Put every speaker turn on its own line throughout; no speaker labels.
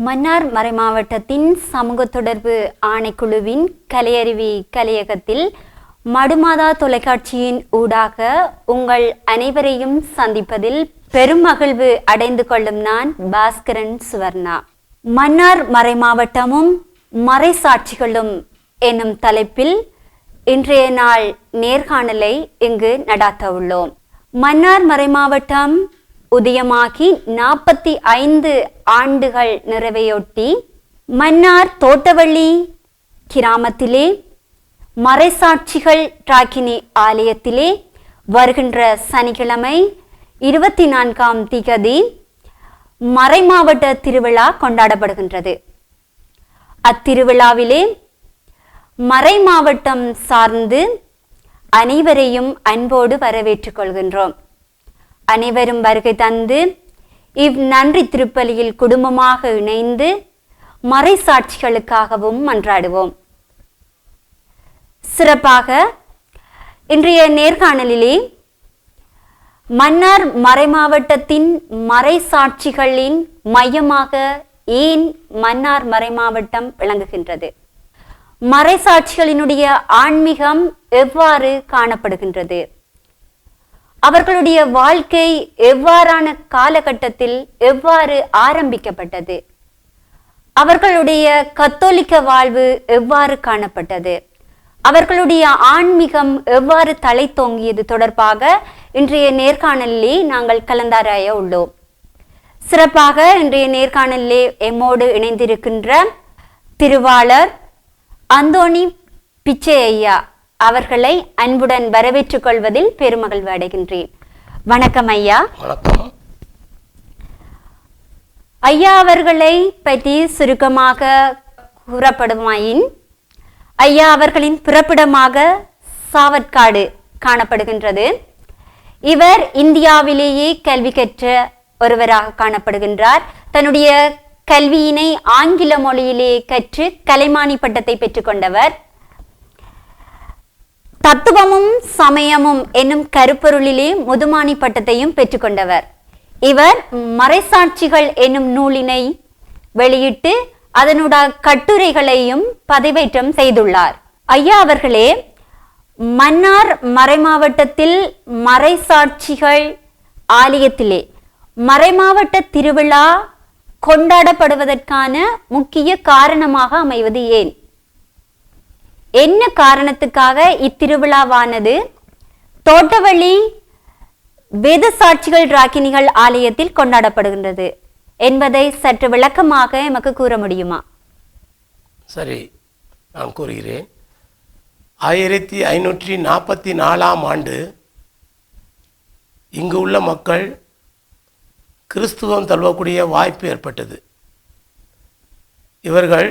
மன்னார் மறைமாவட்டத்தின் சமூக தொடர்பு ஆணைக்குழுவின் கலையறிவி கலையகத்தில் மடுமாதா தொலைக்காட்சியின் ஊடாக உங்கள் அனைவரையும் சந்திப்பதில் பெரும் மகிழ்வு அடைந்து கொள்ளும் நான் பாஸ்கரன் சுவர்ணா. மன்னார் மறைமாவட்டமும் மறைசாட்சிகளும் என்னும் தலைப்பில் இன்றைய நாள் நேர்காணலை இங்கு நடாத்த உள்ளோம். மன்னார் மறைமாவட்டம் உதயமாகி 45 ஆண்டுகள் நிறைவையொட்டி மன்னார் தோட்டவள்ளி கிராமத்திலே மறைசாட்சிகள் ராக்கினி ஆலயத்திலே வருகின்ற சனிக்கிழமை 24ஆம் திகதி மறைமாவட்ட திருவிழா கொண்டாடப்படுகின்றது. அத்திருவிழாவிலே மறைமாவட்டம் சார்ந்து அனைவரையும் அன்போடு வரவேற்றுக் கொள்கின்றோம். அனைவரும் வருகை தந்து நன்றி திருப்பலியில் குடும்பமாக இணைந்து மறைசாட்சிகளுக்காகவும் மன்றாடுவோம். சிறப்பாக இன்றைய நேர்காணலிலே மன்னார் மறைமாவட்டத்தின் மறைசாட்சிகளின் மையமாக ஏன் மன்னார் மறைமாவட்டம் விளங்குகின்றது, மறைசாட்சிகளினுடைய ஆன்மீகம் எவ்வாறு காணப்படுகின்றது, அவர்களுடைய வாழ்க்கை எவ்வாறான காலகட்டத்தில் எவ்வாறு ஆரம்பிக்கப்பட்டது, அவர்களுடைய கத்தோலிக்க வாழ்வு எவ்வாறு காணப்பட்டது, அவர்களுடைய ஆன்மீகம் எவ்வாறு தலை தோங்கியது தொடர்பாக இன்றைய நேர்காணலிலே நாங்கள் கலந்தாராய உள்ளோம். சிறப்பாக இன்றைய நேர்காணலிலே எம்மோடு இணைந்திருக்கின்ற திருவாளர் அந்தோணி பிச்சை ஐயா அவர்களை அன்புடன் வரவேற்றுக் கொள்வதில் பெருமகிழ்வு அடைகின்றேன். வணக்கம் ஐயா.
வணக்கம்
ஐயா. அவர்களை பற்றி சுருக்கமாக கூறப்படுமாயின், ஐயா அவர்களின் பிறப்பிடமாக சாவற்காடு காணப்படுகின்றது. இவர் இந்தியாவிலேயே கல்வி கற்ற ஒருவராக காணப்படுகின்றார். தன்னுடைய கல்வியினை ஆங்கில மொழியிலே கற்று கலைமானி பட்டத்தை பெற்றுக்கொண்டவர். தத்துவமும் சமயமும் என்னும் கருப்பொருளிலே முதுமானி பட்டத்தையும் பெற்றுக்கொண்டவர். இவர் மறைசாட்சிகள் என்னும் நூலினை வெளியிட்டு அதனுடைய கட்டுரைகளையும் பதிவேற்றம் செய்துள்ளார். ஐயா அவர்களே, மன்னார் மறைமாவட்டத்தில் மறைசாட்சிகள் ஆலயத்திலே மறைமாவட்ட திருவிழா கொண்டாடப்படுவதற்கான முக்கிய காரணமாக அமைவது ஏன்? என்ன காரணத்துக்காக இத்திருவிழாவானது தோட்டவள்ளி வேத சாட்சிகள் ராக்கினிகள் ஆலயத்தில் கொண்டாடப்படுகின்றது என்பதை சற்று விளக்கமாக எமக்கு கூற முடியுமா?
சரி, நான் கூறுகிறேன். 1544ஆம் ஆண்டு இங்கு உள்ள மக்கள் கிறிஸ்துவம் தழுவக்கூடிய வாய்ப்பு ஏற்பட்டது. இவர்கள்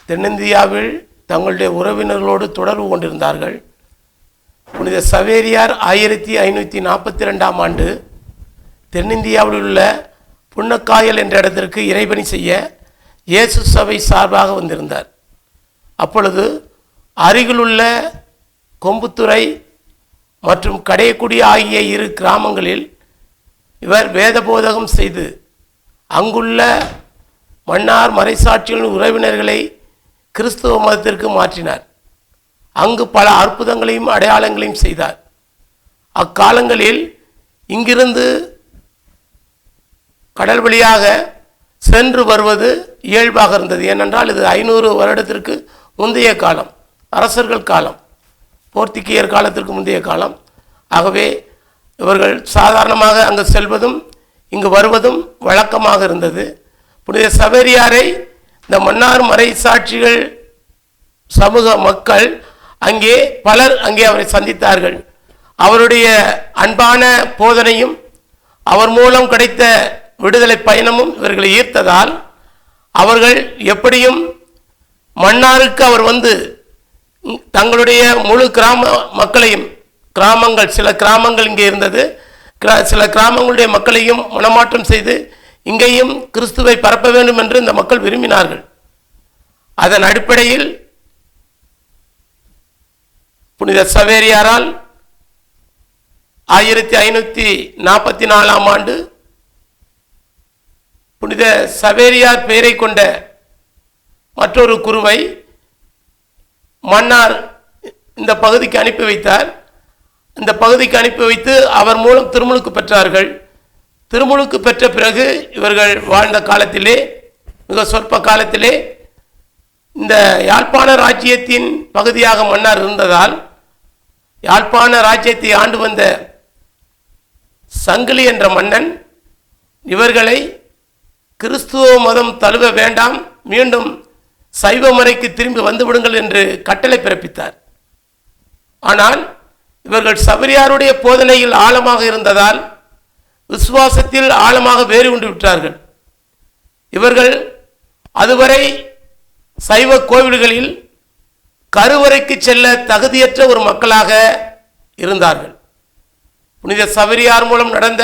தென்னிந்தியாவில் தங்களுடைய உறவினர்களோடு தொடர்பு கொண்டிருந்தார்கள். புனித சவேரியார் 1542ஆம் ஆண்டு தென்னிந்தியாவில் உள்ள புன்னக்காயல் என்ற இடத்திற்கு இறைபணி செய்ய இயேசு சபை சார்பாக வந்திருந்தார். அப்பொழுது அருகிலுள்ள கொம்புத்துறை மற்றும் கடையக்குடி ஆகிய 2 கிராமங்களில் இவர் வேத போதகம் செய்து அங்குள்ள மன்னார் மறைசாட்சிகளின் உறவினர்களை கிறிஸ்துவ மதத்திற்கு மாற்றினார். அங்கு பல அற்புதங்களையும் அடையாளங்களையும் செய்தார். அக்காலங்களில் இங்கிருந்து கடல் வழியாக சென்று வருவது இயல்பாக இருந்தது. ஏனென்றால் இது 500 வருடத்திற்கு முந்தைய காலம், அரசர்கள் காலம், போர்த்துகீயர் காலத்திற்கு முந்தைய காலம். ஆகவே இவர்கள் சாதாரணமாக அங்கு செல்வதும் இங்கு வருவதும் வழக்கமாக இருந்தது. புனித சவேரியாரை இந்த மன்னார் மறைசாட்சிகள் சமூக மக்கள் அங்கே பலர் அவரை சந்தித்தார்கள். அவருடைய அன்பான போதனையும் அவர் மூலம் கிடைத்த விடுதலை பயணமும் இவர்களை ஈர்த்ததால் அவர்கள் எப்படியும் மன்னாருக்கு அவர் வந்து தங்களுடைய முழு கிராம மக்களையும், கிராமங்கள் சில கிராமங்கள் இங்கே இருந்தது, சில கிராமங்களுடைய மக்களையும் மனமாற்றம் செய்து இங்கேயும் கிறிஸ்துவை பரப்ப வேண்டும் என்று இந்த மக்கள் விரும்பினார்கள். அதன் அடிப்படையில் புனித சவேரியாரால் 1544ஆம் ஆண்டு புனித சவேரியார் பெயரை கொண்ட மற்றொரு குருவை மன்னார் இந்த பகுதிக்கு அனுப்பி வைத்தார். இந்த பகுதிக்கு அனுப்பி வைத்து அவர் மூலம் திருமுழுக்கு பெற்றார்கள். திருமுழுக்கு பெற்ற பிறகு இவர்கள் வாழ்ந்த காலத்திலே, மிக சொற்ப காலத்திலே, இந்த யாழ்ப்பாண ராஜ்யத்தின் பகுதியாக மன்னார் இருந்ததால் யாழ்ப்பாண ராஜ்யத்தை ஆண்டு வந்த சங்கிலி என்ற மன்னன் இவர்களை கிறிஸ்துவ மதம் தழுவ வேண்டாம், மீண்டும் சைவ முறைக்கு திரும்பி வந்துவிடுங்கள் என்று கட்டளை பிறப்பித்தார். ஆனால் இவர்கள் சபரியாருடைய போதனையில் ஆழமாக இருந்ததால் விசுவாசத்தில் ஆழமாக வேறு கொண்டு விட்டார்கள். இவர்கள் அதுவரை சைவ கோவில்களில் கருவறைக்கு செல்ல தகுதியற்ற ஒரு மக்களாக இருந்தார்கள். புனித சபரியார் மூலம் நடந்த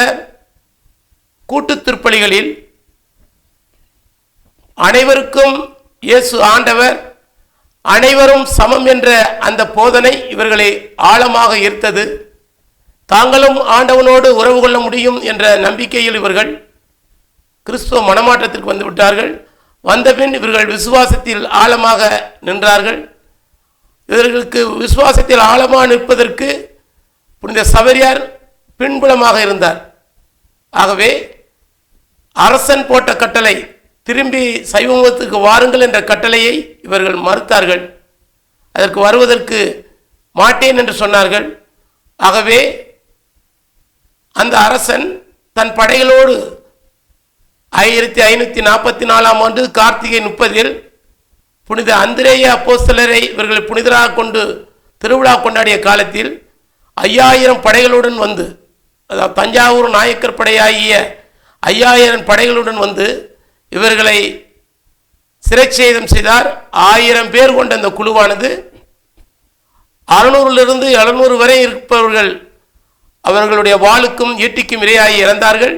கூட்டு திருப்பலிகளில் அனைவருக்கும் இயேசு ஆண்டவர், அனைவரும் சமம் என்ற அந்த போதனை இவர்களை ஆழமாக ஈர்த்தது. தாங்களும் ஆண்டவனோடு உறவு கொள்ள முடியும் என்ற நம்பிக்கையில் இவர்கள் கிறிஸ்துவ மனமாற்றத்திற்கு வந்துவிட்டார்கள். வந்தபின் இவர்கள் விசுவாசத்தில் ஆழமாக நின்றார்கள். இவர்களுக்கு விசுவாசத்தில் ஆழமாக நிற்பதற்கு புனித சபரியார் பின்புலமாக இருந்தார். ஆகவே அரசன் போட்ட கட்டளை, திரும்பி சைவமதத்துக்கு வாருங்கள் என்ற கட்டளையை இவர்கள் மறுத்தார்கள். அதற்கு வருவதற்கு மாட்டேன் என்று சொன்னார்கள். ஆகவே அந்த அரசன் தன் படைகளோடு 1544ஆம் ஆண்டு கார்த்திகை 30 புனித அந்திரேய அப்போஸ்தலரை இவர்கள் புனிதராக கொண்டு திருவிழா கொண்டாடிய காலத்தில் 5000 படைகளுடன் வந்து, அதாவது தஞ்சாவூர் நாயக்கர் படையாகிய 5000 படைகளுடன் வந்து இவர்களை சிறைச்சேதம் செய்தார். 1000 பேர் கொண்ட அந்த குழுவானது 600லிருந்து 700 வரை இருப்பவர்கள் அவர்களுடைய வாளுக்கும் ஈட்டிக்கும் இரையாகி இறந்தார்கள்.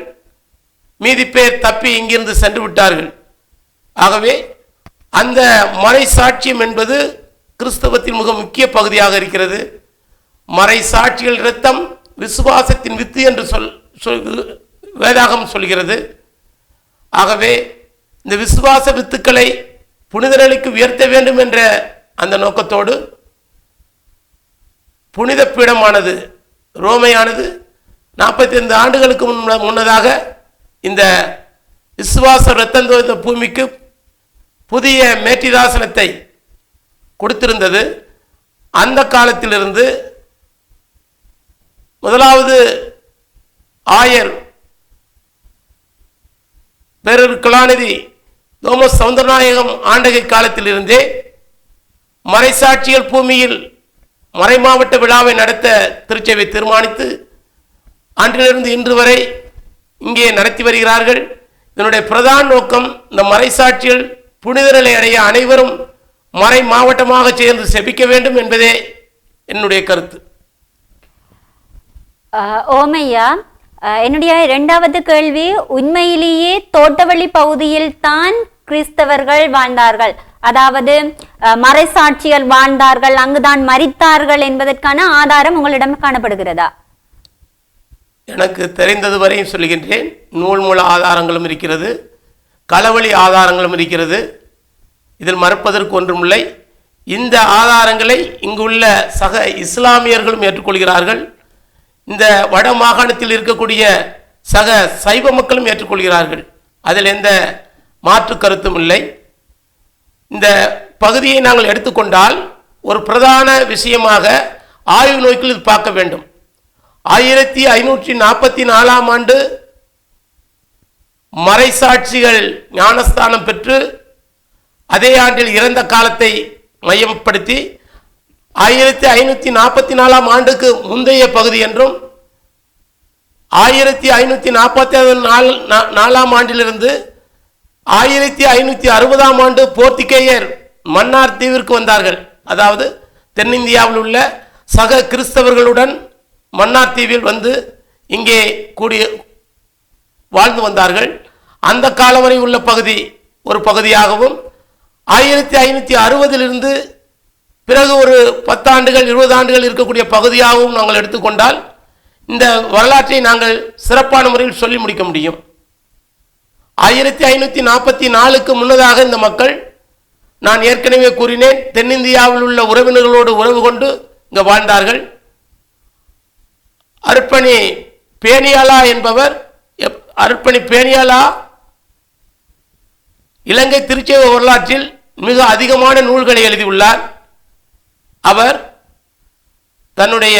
மீதி பேர் தப்பி இங்கிருந்து சென்று விட்டார்கள். ஆகவே அந்த மறை சாட்சியம் என்பது கிறிஸ்தவத்தின் மிக முக்கிய பகுதியாக இருக்கிறது. மறை சாட்சிகள் இரத்தம் விசுவாசத்தின் வித்து என்று வேதாகம் சொல்கிறது. ஆகவே இந்த விசுவாச வித்துக்களை புனிதர்களுக்கு உயர்த்த வேண்டும் என்ற அந்த நோக்கத்தோடு புனித பீடமானது ரோமையானது 45 ஆண்டுகளுக்கு முன்னதாக இந்த விசுவாச இரத்தந்தோய்ந்த பூமிக்கு புதிய மேற்றிதாசனத்தை கொடுத்திருந்தது. அந்த காலத்திலிருந்து முதலாவது ஆயர் பேரர் கலாநிதி தோமஸ் சவுந்தரநாயகம் ஆண்டகை காலத்திலிருந்தே மறைசாட்சிகள் பூமியில் மறைமாவட்ட விழாவை நடத்த திருச்சபை தீர்மானித்து அன்றிலிருந்து இன்று வரை இங்கே நடத்தி வருகிறார்கள். இதனுடைய பிரதான நோக்கம் இந்த மறைசாட்சிகள் புனிதர்களை அடைய அனைவரும் மறை மாவட்டமாக சேர்ந்து செபிக்க வேண்டும் என்பதே என்னுடைய கருத்து.
ஓமையா, என்னுடைய இரண்டாவது கேள்வி, உண்மையிலேயே தோட்டவழி பகுதியில் தான் கிறிஸ்தவர்கள் வாழ்ந்தார்கள், அதாவது மறைசாட்சிகள் வாழ்ந்தார்கள், அங்குதான் மரித்தார்கள் என்பதற்கான ஆதாரம் உங்களிடம் காணப்படுகிறதா?
எனக்கு தெரிந்தது வரையும் சொல்லுகின்றேன். நூல் மூல ஆதாரங்களும் இருக்கிறது, களவழி ஆதாரங்களும் இருக்கிறது. இதில் மறுப்பதற்கு ஒன்றுமில்லை. இந்த ஆதாரங்களை இங்குள்ள சக இஸ்லாமியர்களும் ஏற்றுக்கொள்கிறார்கள். இந்த வட மாகாணத்தில் இருக்கக்கூடிய சக சைவ மக்களும் ஏற்றுக்கொள்கிறார்கள். அதில் எந்த மாற்று கருத்தும் இல்லை. இந்த பகுதியை நாங்கள் எடுத்துக்கொண்டால் ஒரு பிரதான விஷயமாக ஆய்வு நோக்கில் பார்க்க வேண்டும். 1544ஆம் ஆண்டு மறைசாட்சிகள் ஞானஸ்தானம் பெற்று அதே ஆண்டில் இறந்த காலத்தை மையப்படுத்தி 1544ஆம் ஆண்டுக்கு முந்தைய பகுதி என்றும் 1544ஆம் ஆண்டிலிருந்து 1560ஆம் ஆண்டு போர்த்துகேயர் மன்னார் தீவிற்கு வந்தார்கள். அதாவது தென்னிந்தியாவில் உள்ள சக கிறிஸ்தவர்களுடன் மன்னார் தீவில் வந்து இங்கே கூடிய வாழ்ந்து வந்தார்கள். அந்த காலம் வரை உள்ள பகுதி ஒரு பகுதியாகவும் 1560இலிருந்து பிறகு ஒரு 10 ஆண்டுகள் 20 ஆண்டுகள் இருக்கக்கூடிய பகுதியாகவும் நாங்கள் எடுத்துக்கொண்டால் இந்த வரலாற்றை நாங்கள் சிறப்பான முறையில் சொல்லி முடிக்க முடியும். 1544க்கு முன்னதாக இந்த மக்கள், நான் ஏற்கனவே கூறினேன், தென்னிந்தியாவில் உள்ள உறவினர்களோடு உறவு கொண்டு இங்கு வாழ்ந்தார்கள். அருட்பணி பேணியாலா என்பவர், அருட்பணி பேணியாலா இலங்கை திருச்சேவை வரலாற்றில் மிக அதிகமான நூல்களை எழுதியுள்ளார். அவர் தன்னுடைய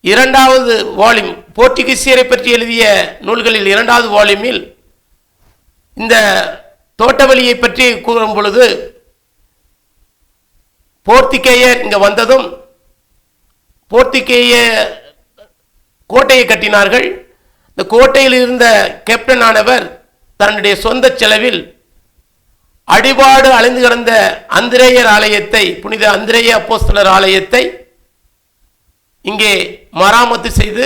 2வது வால்யூம், போர்த்துகீசியரை பற்றி எழுதிய நூல்களில் 2வது வால்யூமில் இந்த தோட்டவழியை பற்றி கூறும் பொழுது, போர்த்துகேயர் இங்க வந்ததும் போர்த்துகேய கோட்டையை கட்டினார்கள். இந்த கோட்டையில் இருந்த கேப்டன் ஆனவர் தன்னுடைய சொந்த செலவில் அடிபாடு அழிந்து கிடந்த அந்திரேயர் ஆலயத்தை, புனித அந்திரேய அப்போஸ்தலர் ஆலயத்தை இங்கே மராமத்து செய்து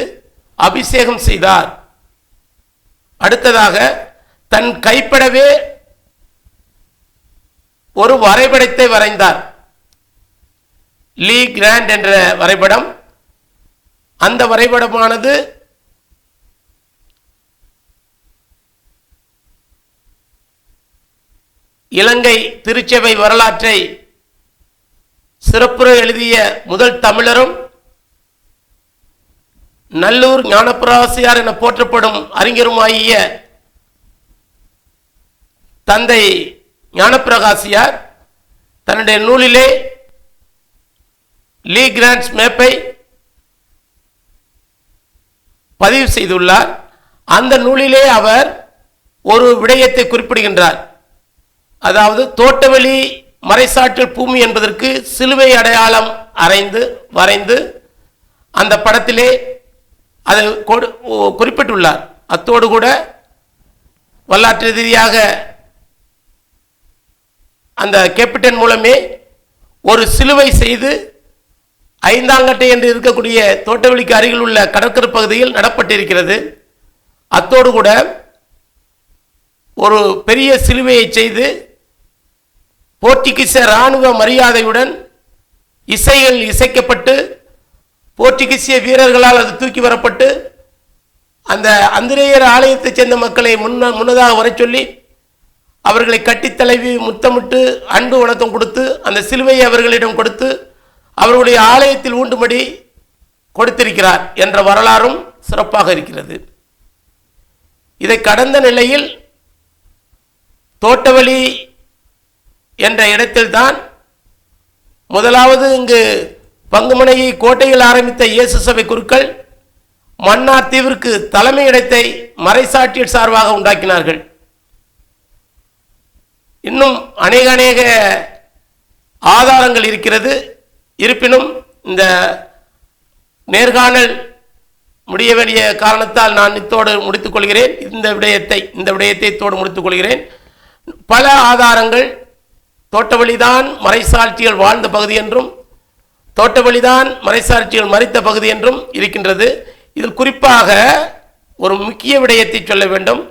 அபிஷேகம் செய்தார். அடுத்ததாக தன் கைப்படவே ஒரு வரைபடத்தை வரைந்தார், லீ கிராண்ட் என்ற வரைபடம். அந்த வரைபடமானது இலங்கை திருச்சபை வரலாற்றை சிறப்புற எழுதிய முதல் தமிழரும் நல்லூர் ஞானப்பிரகாசியார் என போற்றப்படும் அறிஞருமாகிய தந்தை ஞானப்பிரகாசியார் தன்னுடைய நூலிலே லீ கிராண்ட்ஸ் மேப்பை பதிவு செய்துள்ளார். அந்த நூலிலே அவர் ஒரு விடயத்தை குறிப்பிடுகின்றார். அதாவது தோட்டவெளி மறைசாற்றல் பூமி என்பதற்கு சிலுவை அடையாளம் வரைந்து அந்த படத்திலே அதை குறிப்பிட்டுள்ளார். அத்தோடு கூட வரலாற்று ரீதியாக அந்த கேப்டன் மூலமே ஒரு சிலுவை செய்து ஐந்தாங்கட்டை என்று இருக்கக்கூடிய தோட்டவெளிக்கு அருகில் உள்ள கடற்கரை பகுதியில் நடப்பட்டிருக்கிறது. அத்தோடு கூட ஒரு பெரிய சிலுவையை செய்து போர்த்துகீச இராணுவ மரியாதையுடன் இசைகள் இசைக்கப்பட்டு போர்த்துகீசிய வீரர்களால் அது தூக்கி வரப்பட்டு அந்த அந்திரேயர் ஆலயத்தைச் சேர்ந்த மக்களை முன்னதாக வர சொல்லி அவர்களை கட்டித்தலைவி முத்தமிட்டு அன்பு வணக்கம் கொடுத்து அந்த சிலுவையை அவர்களிடம் கொடுத்து அவர்களுடைய ஆலயத்தில் ஊண்டும்படி கொடுத்திருக்கிறார் என்ற வரலாறும் சிறப்பாக இருக்கிறது. இதை கடந்த நிலையில் தோட்டவெளி என்ற இடத்தில்தான் முதலாவது இங்கு பங்குமனையை கோட்டையில் ஆரம்பித்த இயேசு சபை குருக்கள் மன்னார் தீவிற்கு தலைமை இடத்தை மறைசாட்சியர் சார்பாக உண்டாக்கினார்கள். இன்னும் அநேக ஆதாரங்கள் இருக்கிறது. இருப்பினும் இந்த நேர்காணல் முடிய வேண்டிய காரணத்தால் நான் இத்தோடு முடித்துக் கொள்கிறேன். இந்த விடயத்தை இத்தோடு முடித்துக் கொள்கிறேன். பல ஆதாரங்கள் தோட்டவழிதான் மறைசாட்சிகள் வாழ்ந்த பகுதி என்றும் தோட்டவழிதான் மறைசாட்சிகள் மறித்த பகுதி என்றும் இருக்கின்றது. இதில் குறிப்பாக ஒரு முக்கிய விடயத்தை சொல்ல வேண்டும்.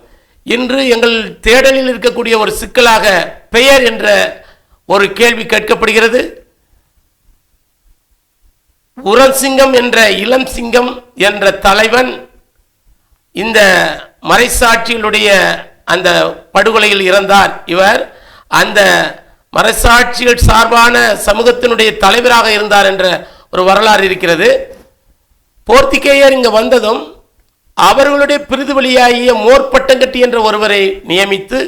இன்று எங்கள் தேடலில் இருக்கக்கூடிய ஒரு சிக்கலாக பெயர் என்ற ஒரு கேள்வி கேட்கப்படுகிறது. உரசிங்கம் என்ற இளம் சிங்கம் என்ற தலைவன் இந்த மறைசாட்சிகளுடைய அந்த படுகொலையில் இறந்தார். இவர் அந்த மறைசாட்சிகள் சார்பான சமூகத்தினுடைய தலைவராக இருந்தார் என்ற ஒரு வரலாறு இருக்கிறது. போர்த்துகேயர் இங்கு வந்ததும் அவர்களுடைய பிரிதுவழியாகிய மோர்பட்டங்கட்டி என்ற ஒருவரை நியமித்து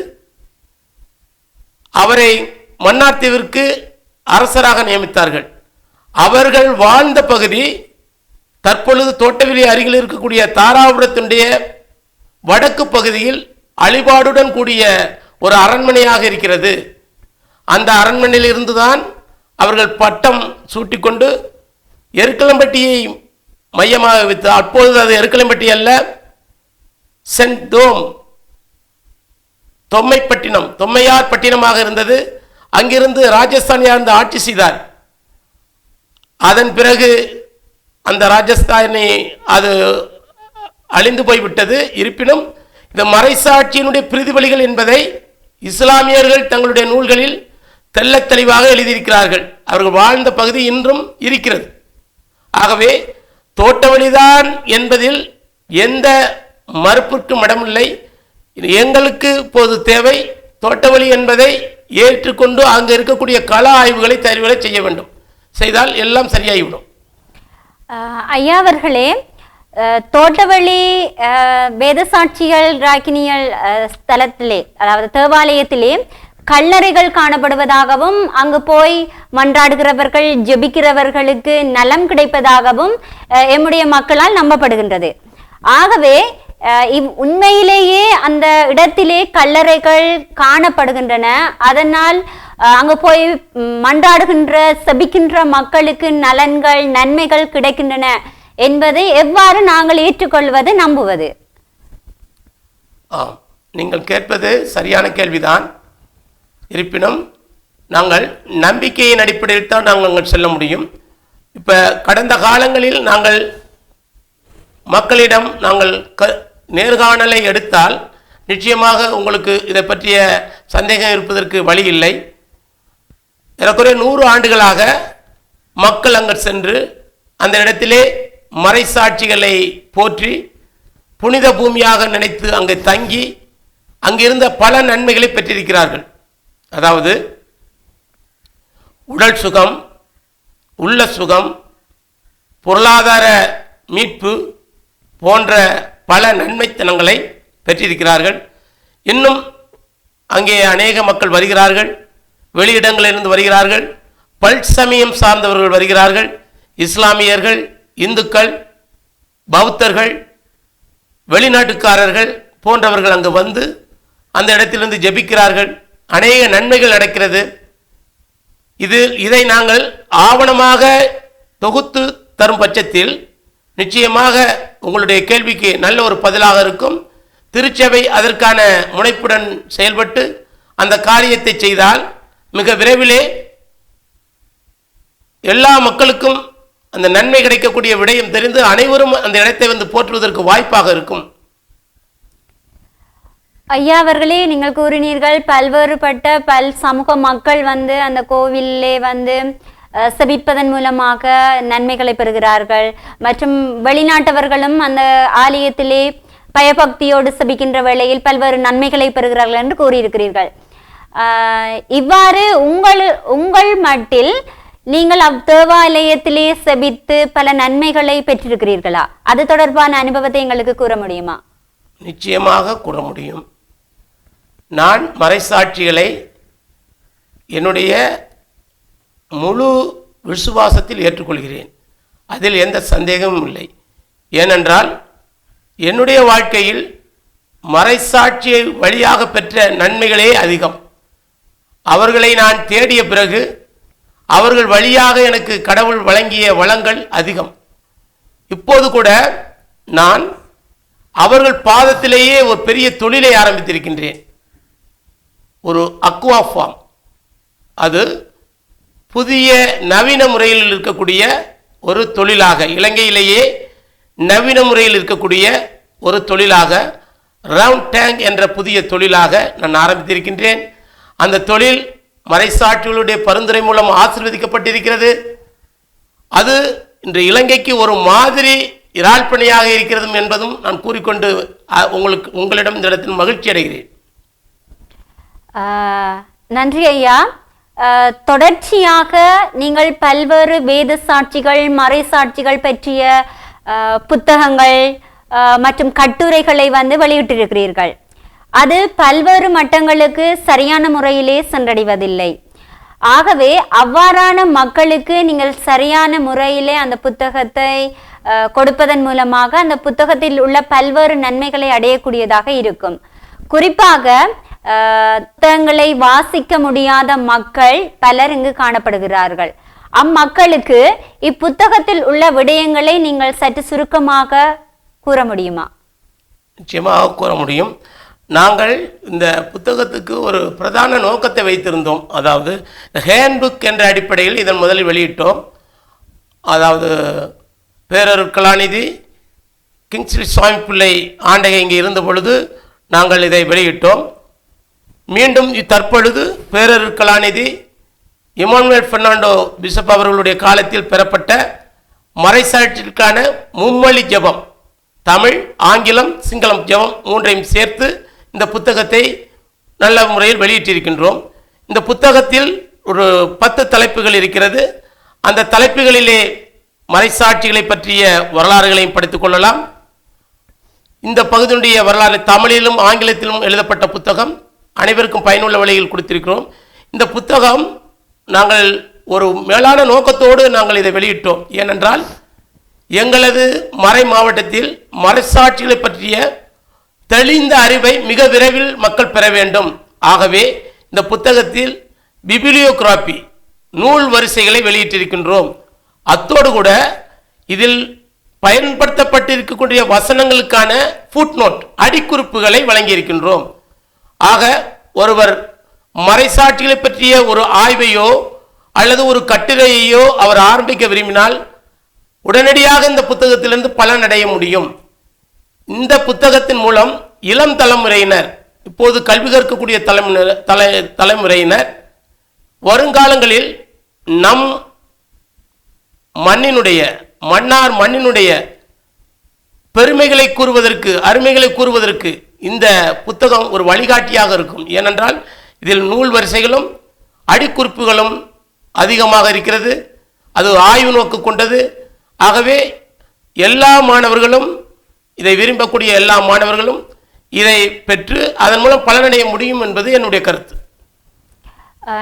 அவரை மன்னார் தீவிற்கு அரசராக நியமித்தார்கள். அவர்கள் வாழ்ந்த பகுதி தற்பொழுது தோட்டவெளி அருகில் இருக்கக்கூடிய தாராபுரத்தினுடைய வடக்கு பகுதியில் அழிபாடுடன் கூடிய ஒரு அரண்மனையாக இருக்கிறது. அந்த அரண்மனையில் இருந்துதான் அவர்கள் பட்டம் சூட்டிக்கொண்டு எருக்கலம்பட்டியை மையமாக வைத்து, அப்பொழுது அது எருக்கலம்பட்டி அல்ல, சென்ட் தோம் தொம்மையார் பட்டினமாக இருந்தது. அங்கிருந்து ராஜஸ்தானியார் ஆட்சி செய்தார். அதன் பிறகு அந்த ராஜஸ்தானி அது அழிந்து போய்விட்டது. இருப்பினும் இந்த மறைசாட்சியினுடைய பிரதிபலிகள் என்பதை இஸ்லாமியர்கள் தங்களுடைய நூல்களில் தெள்ளத் தெளிவாக எழுதியிருக்கிறார்கள். அவர்கள் வாழ்ந்த பகுதி இன்றும் இருக்கிறது. ஆகவே தோட்டவழிதான் என்பதில் எந்த மறுப்புக்கும் இடமில்லை. எங்களுக்கு இப்போது தேவை தோட்டவழி என்பதை ஏற்றுக்கொண்டு அங்கே இருக்கக்கூடிய கள ஆய்வுகளை தருவதை செய்ய வேண்டும். செய்தால் எல்லாம் சரியாகிவிடும்.
ஐயா அவர்களே, தோட்டவழி வேதசாட்சிகள் ராக்கினியல் ஸ்தலத்திலே, அதாவது தேவாலயத்திலே கல்லறைகள் காணப்படுவதாகவும் அங்கு போய் மன்றாடுகிறவர்கள் ஜெபிக்கிறவர்களுக்கு நலம் கிடைப்பதாகவும் எம்முடைய மக்களால் நம்பப்படுகின்றது. ஆகவே உண்மையிலேயே அந்த இடத்திலே கல்லறைகள் காணப்படுகின்றன. அதனால் அங்கு போய் மன்றாடுகின்ற செபிக்கின்ற மக்களுக்கு நலன்கள் நன்மைகள் கிடைக்கின்றன என்பதை எவ்வாறு நாங்கள் ஏற்றுக்கொள்வது நம்புவது?
நீங்கள் கேட்பது சரியான கேள்விதான். இருப்பினும் நாங்கள் நம்பிக்கையின் அடிப்படையில் தான் நாங்கள் செல்ல முடியும். இப்போ கடந்த காலங்களில் நாங்கள் மக்களிடம் நாங்கள் நேர்காணலை எடுத்தால் நிச்சயமாக உங்களுக்கு இதை பற்றிய சந்தேகம் இருப்பதற்கு வழி இல்லை. ஏறக்குறைய 100 ஆண்டுகளாக மக்கள் அங்கு சென்று அந்த இடத்திலே மறைசாட்சிகளை போற்றி புனித பூமியாக நினைத்து அங்கே தங்கி அங்கிருந்த பல நன்மைகளை பெற்றிருக்கிறார்கள். அதாவது உடல் சுகம், உள்ள சுகம், பொருளாதார மீட்பு போன்ற பல நன்மைத்தனங்களை பெற்றிருக்கிறார்கள். இன்னும் அங்கே அநேக மக்கள் வருகிறார்கள், வெளியிடங்களிலிருந்து வருகிறார்கள், பல்சமயம் சார்ந்தவர்கள் வருகிறார்கள், இஸ்லாமியர்கள், இந்துக்கள், பௌத்தர்கள், வெளிநாட்டுக்காரர்கள் போன்றவர்கள் அங்கு வந்து அந்த இடத்திலிருந்து ஜெபிக்கிறார்கள். அநேக நன்மைகள் நடக்கிறது. இதை நாங்கள் ஆவணமாக தொகுத்து தரும் பட்சத்தில் நிச்சயமாக உங்களுடைய கேள்விக்கு நல்ல ஒரு பதிலாக இருக்கும். திருச்சபை அதற்கான முனைப்புடன் செயல்பட்டு அந்த காரியத்தை செய்தால் மிக விரைவிலே எல்லா மக்களுக்கும் அந்த நன்மை கிடைக்கக்கூடிய விடயம் தெரிந்து அனைவரும் அந்த இடத்தை வந்து போற்றுவதற்கு வாய்ப்பாக இருக்கும்.
ஐயா அவர்களே, நீங்கள் கூறினீர்கள் பல்வேறுபட்ட சமூக மக்கள் வந்து அந்த கோவிலே வந்து செபிப்பதன் மூலமாக நன்மைகளை பெறுகிறார்கள், மற்றும் வெளிநாட்டவர்களும் அந்த ஆலயத்திலே பயபக்தியோடு செபிக்கின்ற வேளையில் பல்வேறு நன்மைகளை பெறுகிறார்கள் என்று கூறியிருக்கிறீர்கள். இவ்வாறு உங்கள் மட்டில் நீங்கள் தேவாலயத்திலே செபித்து பல நன்மைகளை பெற்றிருக்கிறீர்களா? அது தொடர்பான அனுபவத்தை எங்களுக்கு கூற முடியுமா?
நிச்சயமாக கூற முடியும். நான் மறைசாட்சிகளை என்னுடைய முழு விசுவாசத்தில் ஏற்றுக்கொள்கிறேன். அதில் எந்த சந்தேகமும் இல்லை. ஏனென்றால் என்னுடைய வாழ்க்கையில் மறைசாட்சியை வழியாக பெற்ற நன்மைகளே அதிகம். அவர்களை நான் தேடிய பிறகு அவர்கள் வழியாக எனக்கு கடவுள் வழங்கிய வளங்கள் அதிகம். இப்போது கூட நான் அவர்கள் பாதத்திலேயே ஒரு பெரிய தொழிலை ஆரம்பித்திருக்கின்றேன். ஒரு அக்வா ஃபார்ம். அது புதிய நவீன முறையில் இருக்கக்கூடிய ஒரு தொழிலாக, இலங்கையிலேயே நவீன முறையில் இருக்கக்கூடிய ஒரு தொழிலாக, ரவுண்ட் டேங்க் என்ற புதிய தொழிலாக நான் ஆரம்பித்திருக்கின்றேன். அந்த தொழில் மறைசாட்சிகளுடைய பரிந்துரை மூலம் ஆசீர்வதிக்கப்பட்டிருக்கிறது. அது இன்று இலங்கைக்கு ஒரு மாதிரி இராழ்பணியாக இருக்கிறது என்பதும் நான் கூறிக்கொண்டு உங்களிடம் இந்த இடத்தில் மகிழ்ச்சி அடைகிறேன்.
நன்றி ஐயா. தொடர்ச்சியாக நீங்கள் பல்வேறு வேத சாட்சிகள் மறைசாட்சிகள் பற்றிய புத்தகங்கள் மற்றும் கட்டுரைகளை வந்து வெளியிட்டிருக்கிறீர்கள். அது பல்வேறு மட்டங்களுக்கு சரியான முறையிலே சென்றடைவதில்லை. ஆகவே அவ்வாறான மக்களுக்கு நீங்கள் சரியான முறையிலே அந்த புத்தகத்தை கொடுப்பதன் மூலமாக அந்த புத்தகத்தில் உள்ள பல்வேறு நன்மைகளை அடையக்கூடியதாக இருக்கும். குறிப்பாக புத்தகங்களை வாசிக்க முடியாத மக்கள் பலர் இங்கு காணப்படுகிறார்கள். அம்மக்களுக்கு இப்புத்தகத்தில் உள்ள விடயங்களை நீங்கள் சற்று சுருக்கமாக கூற முடியுமா?
நிச்சயமாக கூற முடியும். நாங்கள் இந்த புத்தகத்துக்கு ஒரு பிரதான நோக்கத்தை வைத்திருந்தோம். அதாவது ஹேண்ட்புக் என்ற அடிப்படையில் இதன் முதலில் வெளியிட்டோம். அதாவது பேரருட் கலாநிதி கிங்ஸ்லி சுவாமி பிள்ளை ஆண்டகை இங்கே இருந்த பொழுது நாங்கள் இதை வெளியிட்டோம். மீண்டும் தற்பொழுது பேரருட் கலாநிதி இமானுவேல் பெர்னாண்டோ பிஷப் அவர்களுடைய காலத்தில் பெறப்பட்ட மறைசாட்சிக்கான மும்மொழி ஜெபம், தமிழ், ஆங்கிலம், சிங்களம் ஜெபம் மூன்றையும் சேர்த்து இந்த புத்தகத்தை நல்ல முறையில் வெளியிட்டிருக்கின்றோம். இந்த புத்தகத்தில் ஒரு 10 தலைப்புகள் இருக்கிறது. அந்த தலைப்புகளிலே மறைசாட்சிகளை பற்றிய வரலாறுகளையும் படித்துக் கொள்ளலாம். இந்த பகுதியுடைய வரலாறு தமிழிலும் ஆங்கிலத்திலும் எழுதப்பட்ட புத்தகம், அனைவருக்கும் பயனுள்ள வழியில் கொடுத்திருக்கிறோம். இந்த புத்தகம் நாங்கள் ஒரு மேலான நோக்கத்தோடு நாங்கள் இதை வெளியிட்டோம். ஏனென்றால் எங்களது மறை மாவட்டத்தில் மறைசாட்சிகளை பற்றிய தெளிந்த அறிவை மிக விரைவில் மக்கள் பெற வேண்டும். ஆகவே இந்த புத்தகத்தில் பிபிலியோகிராபி நூல் வரிசைகளை வெளியிட்டிருக்கின்றோம். அத்தோடு கூட இதில் பயன்படுத்தப்பட்டிருக்கக்கூடிய வசனங்களுக்கான ஃபுட்நோட் அடிக்குறிப்புகளை வழங்கியிருக்கின்றோம். ஆக ஒருவர் மறைசாட்சிகளை பற்றிய ஒரு ஆய்வையோ அல்லது ஒரு கட்டுரையையோ அவர் ஆரம்பிக்க விரும்பினால் உடனடியாக இந்த புத்தகத்திலிருந்து பலனடைய முடியும். இந்த புத்தகத்தின் மூலம் இளம் தலைமுறையினர், இப்போது கல்வி கற்கக்கூடிய தலைமுறையினர் வருங்காலங்களில் நம் மன்னார் மண்ணினுடைய பெருமைகளை கூறுவதற்கு, அருமைகளை கூறுவதற்கு இந்த புத்தகம் ஒரு வழிகாட்டியாக இருக்கும். ஏனென்றால் இதில் நூல் வரிசைகளும் அடிக்குறிப்புகளும் அதிகமாக இருக்கிறது. அது ஆய்வு நோக்கு கொண்டது. ஆகவே எல்லா மாணவர்களும், இதை விரும்பக்கூடிய எல்லா மாணவர்களும் இதை பெற்று அதன் மூலம் பலனடைய முடியும் என்பது என்னுடைய கருத்து.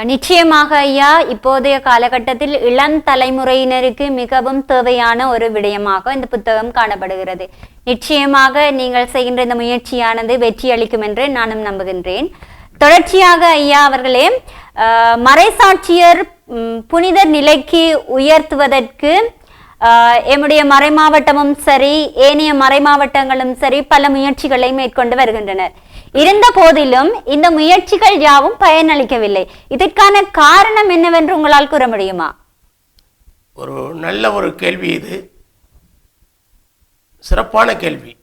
நிச்சயமாக ஐயா, இப்போதைய காலகட்டத்தில் இளம் தலைமுறையினருக்கு மிகவும் தேவையான ஒரு விடயமாக இந்த புத்தகம் காணப்படுகிறது. நிச்சயமாக நீங்கள் செய்கின்ற இந்த முயற்சியானது வெற்றி அளிக்கும் என்று நானும் நம்புகின்றேன். தொடர்ச்சியாக ஐயா அவர்களே, மறைசாட்சியர் புனிதர் நிலைக்கு உயர்த்துவதற்கு எம்முடைய மறை மாவட்டமும் சரி, ஏனைய மறை மாவட்டங்களும் சரி பல முயற்சிகளை மேற்கொண்டு வருகின்றனர். இருந்த போதிலும் இந்த முயற்சிகள் யாவும் பயனளிக்கவில்லை. இதற்கான காரணம் என்னவென்று உங்களால் கூற முடியுமா?
ஒரு நல்ல ஒரு கேள்வி, இது சிறப்பான கேள்வி.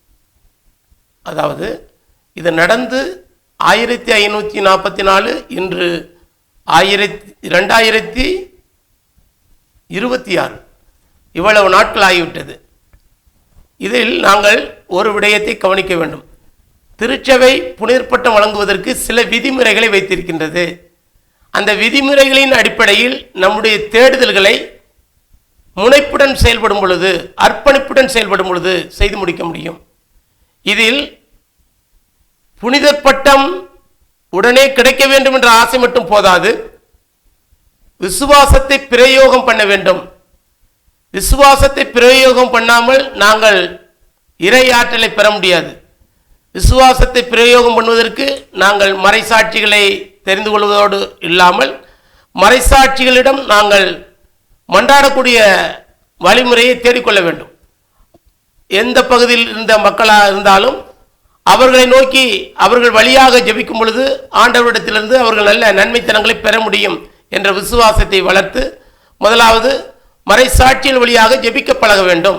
அதாவது இது நடந்து 1544, இன்று 2026, இவ்வளவு நாட்கள் ஆகிவிட்டது. இதில் நாங்கள் ஒரு விடயத்தை கவனிக்க வேண்டும். திருச்சபை புனிதர் பட்டம் வழங்குவதற்கு சில விதிமுறைகளை வைத்திருக்கின்றது. அந்த விதிமுறைகளின் அடிப்படையில் நம்முடைய தேடுதல்களை முனைப்புடன் செயல்படும் பொழுது, அர்ப்பணிப்புடன் செயல்படும் பொழுது செய்து முடிக்க முடியும். இதில் புனிதர் பட்டம் உடனே கிடைக்க வேண்டும் என்ற ஆசை மட்டும் போதாது, விசுவாசத்தை பிரயோகம் பண்ண வேண்டும். விசுவாசத்தை பிரயோகம் பண்ணாமல் நாங்கள் இறை ஆற்றலை பெற முடியாது. விசுவாசத்தை பிரயோகம் பண்ணுவதற்கு நாங்கள் மறைசாட்சிகளை தெரிந்து கொள்வதோடு இல்லாமல் மறைசாட்சிகளிடம் நாங்கள் மன்றாடக்கூடிய வழிமுறையை தேடிக்கொள்ள வேண்டும். எந்த பகுதியில் இருந்த மக்களாக இருந்தாலும் அவர்களை நோக்கி அவர்கள் வழியாக ஜெபிக்கும் பொழுது ஆண்டவரிடத்திலிருந்து அவர்கள் நல்ல நன்மைத்தனங்களை பெற முடியும் என்ற விசுவாசத்தை வளர்த்து முதலாவது மறைசாட்சியின் வழியாக ஜெபிக்க பழக வேண்டும்.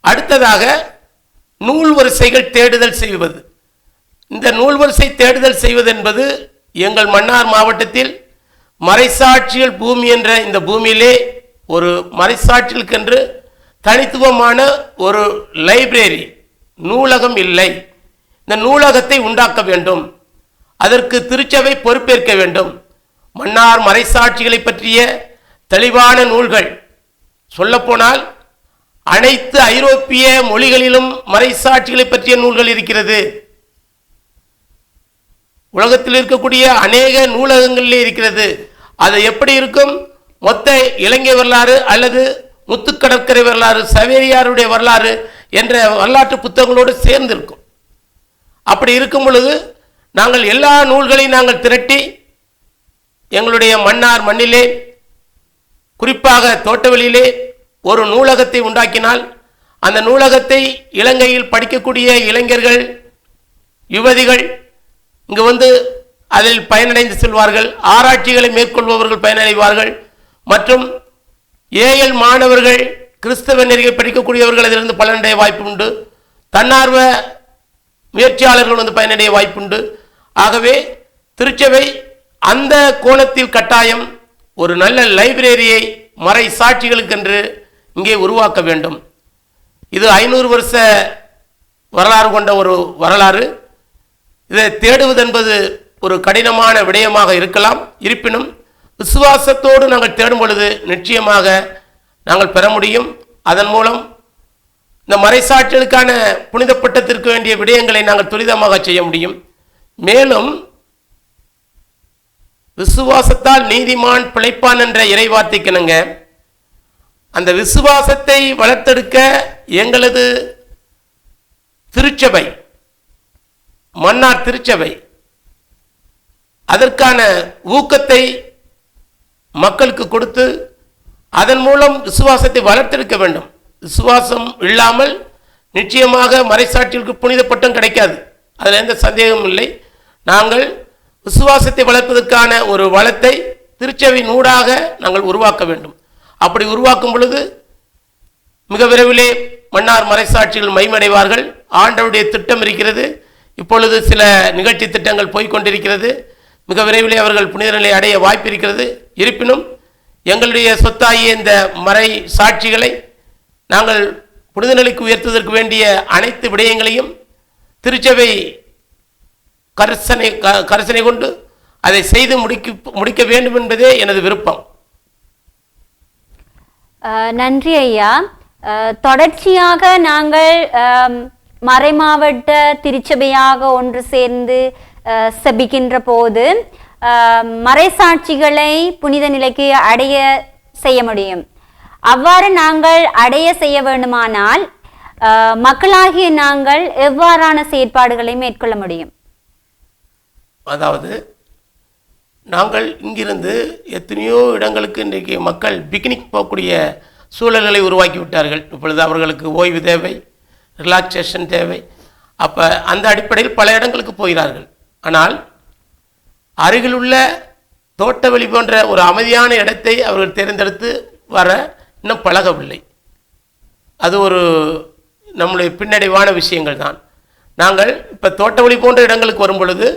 அடுத்ததாக நூல் வரிசைகள் தேடுதல் செய்வது. இந்த நூல் வரிசை தேடுதல் செய்வது என்பது எங்கள் மன்னார் மாவட்டத்தில் மறைசாட்சிகள் பூமி என்ற இந்த பூமியிலே ஒரு மறைசாட்சிகளுக்கென்று தனித்துவமான ஒரு லைப்ரரி, நூலகம் இல்லை. இந்த நூலகத்தை உண்டாக்க வேண்டும். அதற்கு திருச்சபை பொறுப்பேற்க வேண்டும். மன்னார் மறைசாட்சிகளை பற்றிய தெளிவான நூல்கள், சொல்லப்போனால் அனைத்து ஐரோப்பிய மொழிகளிலும் மறைசாட்சிகளை பற்றிய நூல்கள் இருக்கிறது. உலகத்தில் இருக்கக்கூடிய அநேக நூலகங்களிலே இருக்கிறது. அது எப்படி இருக்கும்? மொத்த இலங்கை வரலாறு அல்லது முத்துக்கடற்கரை வரலாறு, சவேரியாருடைய வரலாறு என்ற வரலாற்று புத்தகங்களோடு சேர்ந்திருக்கும். அப்படி இருக்கும் பொழுது நாங்கள் எல்லா நூல்களையும் நாங்கள் திரட்டி எங்களுடைய மன்னார் மண்ணிலே, குறிப்பாக தோட்டவெளியிலே ஒரு நூலகத்தை உண்டாக்கினால் அந்த நூலகத்தை இலங்கையில் படிக்கக்கூடிய இளைஞர்கள், யுவதிகள் இங்கு வந்து அதில் பயனடைந்து செல்வார்கள். ஆராய்ச்சிகளை மேற்கொள்பவர்கள் பயனடைவார்கள். மற்றும் ஏஎல் மாணவர்கள், கிறிஸ்தவ நெறியை படிக்கக்கூடியவர்கள் அதிலிருந்து பலனடைய வாய்ப்பு உண்டு. தன்னார்வ முயற்சியாளர்கள் வந்து பயனடைய வாய்ப்புண்டு. ஆகவே திருச்சபை அந்த கோணத்தில் கட்டாயம் ஒரு நல்ல லைப்ரரியை மறை சாட்சிகளுக்கென்று இங்கே உருவாக்க வேண்டும். இது 500 வருஷ வரலாறு கொண்ட ஒரு வரலாறு. இதை தேடுவது என்பது ஒரு கடினமான விடயமாக இருக்கலாம். இருப்பினும் விசுவாசத்தோடு நாங்கள் தேடும் பொழுது நிச்சயமாக நாங்கள் பெற முடியும். அதன் மூலம் இந்த மறைசாட்சிகளுக்கான புனித பட்டத்திற்கு வேண்டிய விடயங்களை நாங்கள் துரிதமாக செய்ய முடியும். மேலும் விசுவாசத்தால் நீதிமான் பிழைப்பான் என்ற இறைவார்த்தைக்கிணங்க அந்த விசுவாசத்தை வளர்த்தெடுக்க எங்களது திருச்சபை, மன்னார் திருச்சபை அதற்கான ஊக்கத்தை மக்களுக்கு கொடுத்து அதன் மூலம் விசுவாசத்தை வளர்த்தெடுக்க வேண்டும். விசுவாசம் இல்லாமல் நிச்சயமாக மறைசாட்சிகளுக்கு புனித பட்டம் கிடைக்காது, அதில் எந்த சந்தேகமும் இல்லை. நாங்கள் விசுவாசத்தை வளர்ப்பதற்கான ஒரு வளத்தை திருச்சபையின் ஊடாக நாங்கள் உருவாக்க வேண்டும். அப்படி உருவாக்கும் பொழுது மிக விரைவிலே மன்னார் மறைசாட்சிகள் மைமடைவார்கள். ஆண்டவருடைய திட்டம் இருக்கிறது. இப்பொழுது சில நிகழ்ச்சி திட்டங்கள் போய்கொண்டிருக்கிறது. மிக விரைவிலே அவர்கள் புனித நிலை அடைய வாய்ப்பு இருக்கிறது. இருப்பினும் எங்களுடைய சொத்தாகிய இந்த மறை சாட்சிகளை நாங்கள் புனித நிலைக்கு உயர்த்துவதற்கு வேண்டிய அனைத்து விடயங்களையும் திருச்சபை கரிசனை கொண்டு அதை செய்து முடிக்க வேண்டும் என்பதே எனது விருப்பம்.
நன்றி ஐயா. தொடர்ச்சியாக நாங்கள் மறைமாவட்ட திருச்சபையாக ஒன்று சேர்ந்து செபிக்கின்ற போது மறைசாட்சிகளை புனித நிலைக்கு அடைய செய்ய முடியும். அவ்வாறு நாங்கள் அடைய செய்ய வேண்டுமானால் மக்களாகிய நாங்கள் எவ்வாறான செயற்பாடுகளை மேற்கொள்ள முடியும்?
அதாவது நாங்கள் இங்கிருந்து எத்தனையோ இடங்களுக்கு இன்றைக்கு மக்கள் பிக்னிக் போகக்கூடிய சூழல்களை உருவாக்கி விட்டார்கள். இப்பொழுது அவர்களுக்கு ஓய்வு தேவை, ரிலாக்ஸேஷன் தேவை. அப்போ அந்த அடிப்படையில் பல இடங்களுக்கு போகிறார்கள். ஆனால் அருகில் உள்ள தோட்டவெளி போன்ற ஒரு அமைதியான இடத்தை அவர்கள் தேர்ந்தெடுத்து வர இன்னும் பழகவில்லை. அது ஒரு நம்முடைய பின்னடைவான விஷயங்கள் தான். நாங்கள் இப்போ தோட்டவெளி போன்ற இடங்களுக்கு வரும் பொழுது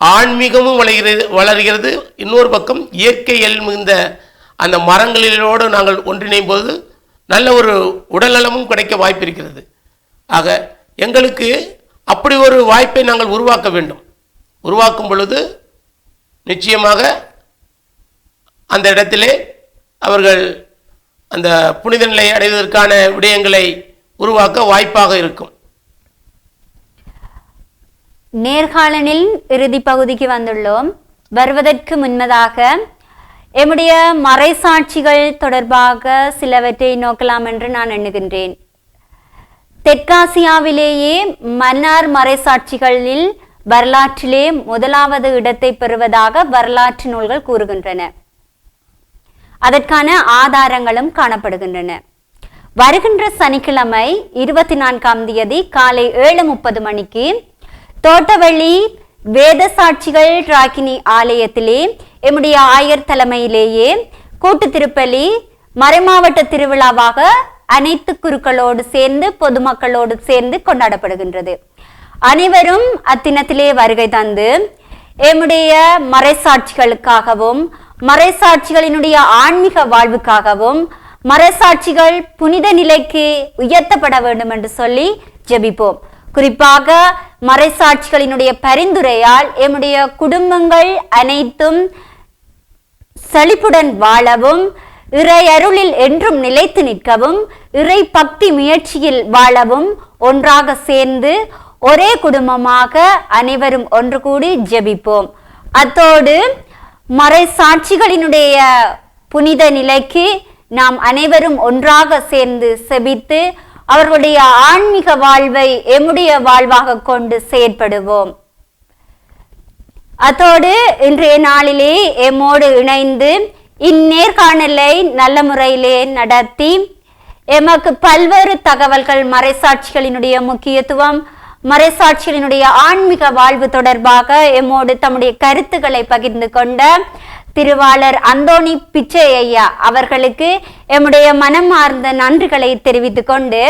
ஆன்மீகமும் வளர்கிறது. இன்னொரு பக்கம் இயற்கையில் மிகுந்த அந்த மரங்களிலோடு நாங்கள் ஒன்றிணையும் போது நல்ல ஒரு உடல்நலமும் கிடைக்க வாய்ப்பு இருக்கிறது. ஆக எங்களுக்கு அப்படி ஒரு வாய்ப்பை நாங்கள் உருவாக்க வேண்டும். உருவாக்கும் பொழுது நிச்சயமாக அந்த இடத்திலே அவர்கள் அந்த புனித நிலை அடைவதற்கான விடயங்களை உருவாக்க வாய்ப்பாக இருக்கும்.
நேர்காணலில் இறுதி பகுதிக்கு வந்துள்ளோம். வருவதற்கு முன்னதாக எம்முடைய மறைசாட்சிகள் தொடர்பாக சிலவற்றை நோக்கலாம் என்று நான் எண்ணுகின்றேன். தெற்காசியாவிலேயே மன்னார் மறைசாட்சிகளில் வரலாற்றிலே முதலாவது இடத்தை பெறுவதாக வரலாற்று நூல்கள் கூறுகின்றன. அதற்கான ஆதாரங்களும் காணப்படுகின்றன. வருகின்ற சனிக்கிழமை 24ஆம் தேதி காலை 7:30 மணிக்கு தோட்டவெளி வேத சாட்சிகள் ராக்கினி ஆலயத்திலே எம்முடைய ஆயர் தலைமையிலேயே கூட்டு திருப்பலி மறைமாவட்ட திருவிழாவாக அனைத்து குருக்களோடு சேர்ந்து பொதுமக்களோடு சேர்ந்து கொண்டாடப்படுகின்றது. அனைவரும் அத்தினத்திலே வருகை தந்து எம்முடைய மறைசாட்சிகளுக்காகவும் மறைசாட்சிகளினுடைய ஆன்மீக வாழ்வுக்காகவும் மறைசாட்சிகள் புனித நிலைக்கு உயர்த்தப்பட வேண்டும் என்று சொல்லி ஜெபிப்போம். குறிப்பாக மறைசாட்சிகளினுடைய பரிந்துரையால் எம்முடைய குடும்பங்கள் அனைத்தும் செழிப்புடன் வாழவும் இறை அருளில் என்றும் நிலைத்து நிற்கவும் இறை பக்தி முயற்சியில் வாழவும் ஒன்றாக சேர்ந்து ஒரே குடும்பமாக அனைவரும் ஒன்று கூடி ஜெபிப்போம். அத்தோடு மறைசாட்சிகளினுடைய புனித நிலைக்கு நாம் அனைவரும் ஒன்றாக சேர்ந்து செபித்து அவர்களுடைய ஆன்மீக வாழ்வை எம்முடைய வாழ்வாக கொண்டு செயற்படுவோம். அத்தோடு இன்றைய நாளிலே எம்மோடு இணைந்து இந்நேர்காணலை நல்ல முறையிலே நடத்தி எமக்கு பல்வேறு தகவல்கள் மறைசாட்சிகளினுடைய முக்கியத்துவம் மறைசாட்சிகளினுடைய ஆன்மீக வாழ்வு தொடர்பாக எம்மோடு தம்முடைய கருத்துக்களை பகிர்ந்து கொண்ட திருவாளர் அந்தோணி பிச்சை ஐயா அவர்களுக்கு எம்முடைய மனமார்ந்த நன்றிகளை தெரிவித்துக் கொண்டு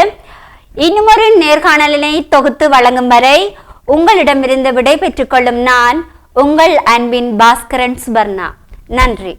இன்னுமொரு நேர்காணலினை தொகுத்து வழங்கும் வரை உங்களிடமிருந்து விடை பெற்றுக் கொள்ளும் நான் உங்கள் அன்பின் பாஸ்கரன் சுபர்ணா. நன்றி.